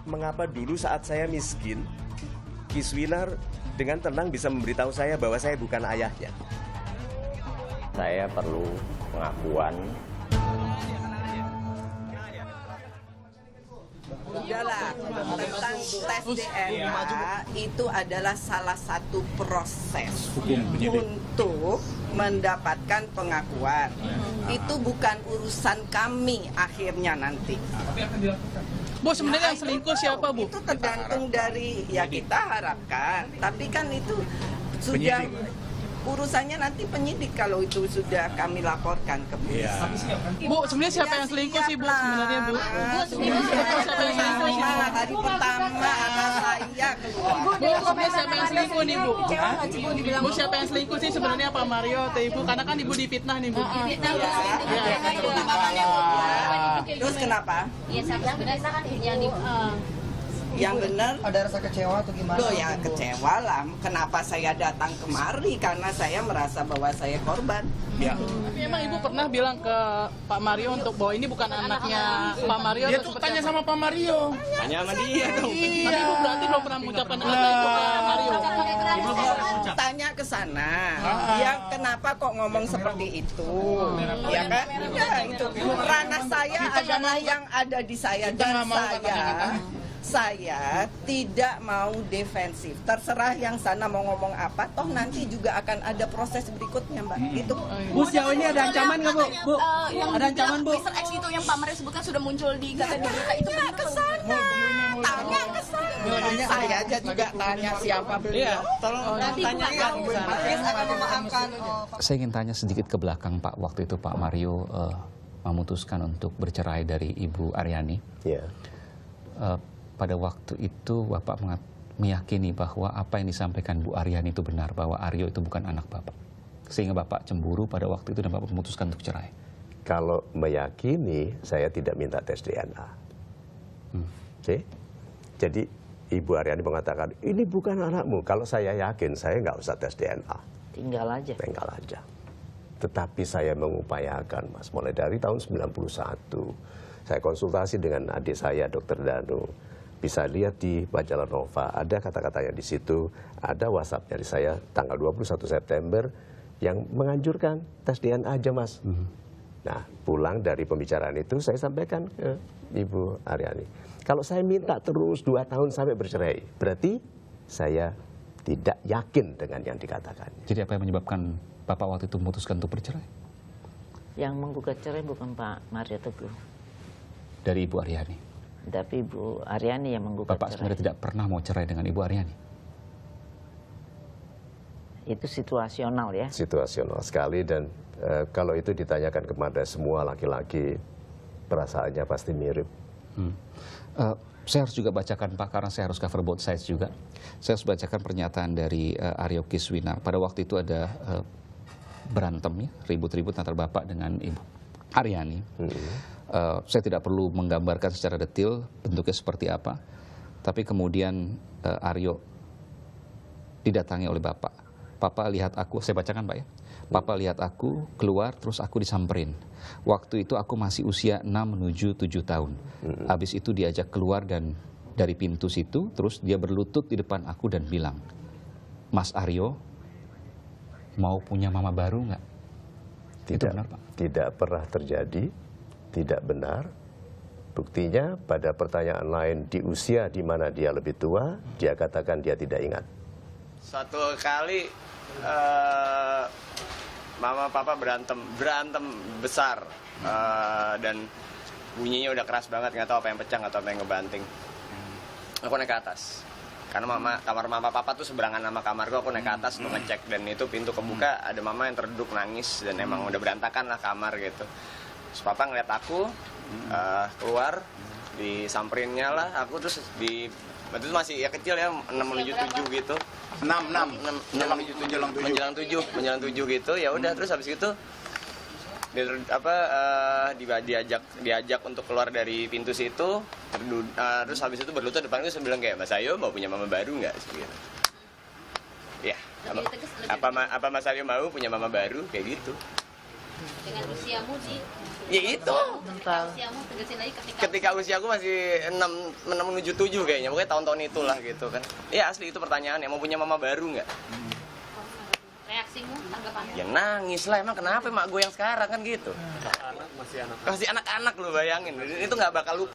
mengapa dulu saat saya miskin, Kiswinar dengan tenang bisa memberitahu saya bahwa saya bukan ayahnya. Saya perlu pengakuan. Udahlah, tentang tes DNA itu adalah salah satu proses untuk mendapatkan pengakuan. Itu bukan urusan kami akhirnya nanti. Bu, sebenarnya yang selingkuh siapa, Bu? Itu tergantung dari, ya kita harapkan. Tapi kan itu sudah urusannya nanti penyidik kalau itu sudah kami laporkan ke polisi. Bu, sebenarnya siapa yang selingkuh sih, Bu, sebenarnya, Bu? Siapa yang selingkuh sih, Bu? Hari pertama anak saya keluar. Bu, sebenarnya siapa yang selingkuh nih, Bu? Bu, siapa yang selingkuh sih sebenarnya, Pak Mario atau Ibu? Karena kan Ibu difitnah nih, Bu. Terus kenapa? Iya, sebenarnya kan Yang benar Ada rasa kecewa atau gimana? loh ya kecewa lah. Kenapa saya datang kemari? Karena saya merasa bahwa saya korban. Tapi emang Ibu pernah bilang ke Pak Mario untuk bahwa ini bukan anaknya Pak Mario? Ya tuh tanya sama Pak Mario. Tanya sama dia dong. Tapi Ibu berarti belum pernah mengucapkan kata itu ke Mario? Tanya ke sana. Ya kenapa kok ngomong seperti itu? Ya kan? Ya itu. Ranah saya adalah yang ada di saya dan saya tidak mau defensif. Terserah yang sana mau ngomong apa, toh nanti juga akan ada proses berikutnya, Mbak. Itu. Bu, sejauh ini ada ancaman nggak, Bu? Bu, yang ada ancaman, Bu? Mr. X itu yang Pak Mario sebutkan sudah muncul di kata di berita itu benar Ke sana. Tanya ke sana. Saya aja juga tanya siapa beliau. Tolong tanyakan ke sana. Akan memaafkan. Saya ingin tanya sedikit ke belakang, Pak. Waktu itu Pak Mario memutuskan untuk bercerai dari Ibu Aryani. Ya. Pada waktu itu Bapak meyakini bahwa apa yang disampaikan Bu Aryani itu benar, bahwa Aryo itu bukan anak Bapak. Sehingga Bapak cemburu pada waktu itu dan Bapak memutuskan untuk cerai. Kalau meyakini, saya tidak minta tes DNA. Oke? Jadi Ibu Aryani mengatakan, ini bukan anakmu. Kalau saya yakin, saya nggak usah tes DNA. Tinggal aja. Tinggal aja. Tetapi saya mengupayakan, Mas, mulai dari tahun 91. Saya konsultasi dengan adik saya, Dr. Danu. Bisa lihat di majalah Nova, ada kata-katanya di situ, ada WhatsApp dari saya tanggal 21 September yang menganjurkan tes DNA aja, Mas. Nah, pulang dari pembicaraan itu saya sampaikan ke Ibu Aryani. Kalau saya minta terus 2 tahun sampai bercerai, berarti saya tidak yakin dengan yang dikatakannya. Jadi apa yang menyebabkan Bapak waktu itu memutuskan untuk bercerai? Yang menggugat cerai bukan Pak Mario Teguh, Dari Ibu Aryani. tapi Ibu Aryani yang menggugat Bapak cerai. sebenarnya tidak pernah mau cerai dengan Ibu Aryani. Itu situasional ya. Situasional sekali dan kalau itu ditanyakan kepada semua laki-laki, perasaannya pasti mirip. Saya harus juga bacakan, Pak, karena saya harus cover both sides juga. Saya harus bacakan pernyataan dari Aryo Kiswinar. Pada waktu itu ada berantem ya, ribut-ribut antara Bapak dengan Ibu Aryani. Saya tidak perlu menggambarkan secara detail bentuknya seperti apa. Tapi kemudian Aryo didatangi oleh Bapak. Papa lihat aku, saya bacakan, Pak ya. Papa lihat aku keluar, terus aku disamperin. Waktu itu aku masih usia 6 menuju 7 tahun. Habis itu diajak keluar dan dari pintu situ, terus dia berlutut di depan aku dan bilang, Mas Aryo, mau punya mama baru nggak? Itu benar, Pak? Tidak pernah terjadi, tidak benar. Buktinya pada pertanyaan lain di usia di mana dia lebih tua, dia katakan dia tidak ingat. Suatu kali mama papa berantem besar dan bunyinya udah keras banget, nggak tahu apa yang pecah, nggak tahu apa yang ngebanting. Aku naik ke atas karena kamar mama papa tuh seberangan sama kamarku. Aku naik ke atas untuk ngecek dan itu pintu kebuka, ada mama yang terduduk nangis dan emang udah berantakan lah kamar gitu. Terus papa ngeliat aku keluar, disamperinnya lah aku, terus waktu itu masih ya kecil ya, 6 menuju 7 gitu. 6 menjelang 7 gitu. Ya udah, terus habis itu diajak untuk keluar dari pintu situ, terus habis itu berlutut depanku, saya bilang kayak, Mas Aryo mau punya mama baru nggak? Gitu. Ya, apa Mas Aryo mau punya mama baru kayak gitu? dengan usiamu di Ya itu. Usiamu tegasin lagi Ketika usia aku masih 6 menuju 7 kayaknya. Pokoknya tahun-tahun itulah gitu kan. Ya asli itu pertanyaannya, mau punya mama baru nggak? reaksimu, tanggapannya. Ya nangis lah, emang kenapa mak gue yang sekarang kan gitu. Masih anak-anak lu bayangin, itu nggak bakal lupa.